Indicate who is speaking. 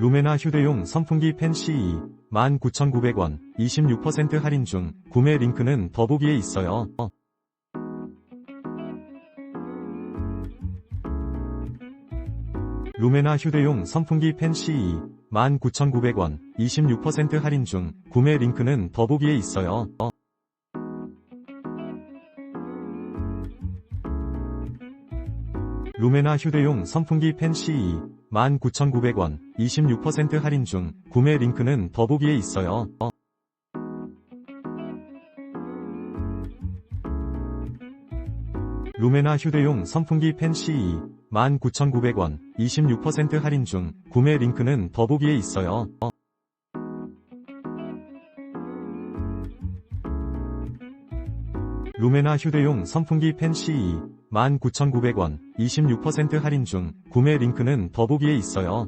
Speaker 1: 루메나 휴대용 선풍기 팬 CE 19,900원 26% 할인 중. 구매 링크는 더보기에 있어요. 루메나 휴대용 선풍기 팬 CE 19,900원 26% 할인 중. 구매 링크는 더보기에 있어요. 루메나 휴대용 선풍기 팬 CE 19,900원 26% 할인 중. 구매 링크는 더보기에 있어요. 루메나 휴대용 선풍기 팬 CE 19,900원 26% 할인 중. 구매 링크는 더보기에 있어요. 루메나 휴대용 선풍기 팬 CE 19,900원 26% 할인 중. 구매 링크는 더보기에 있어요.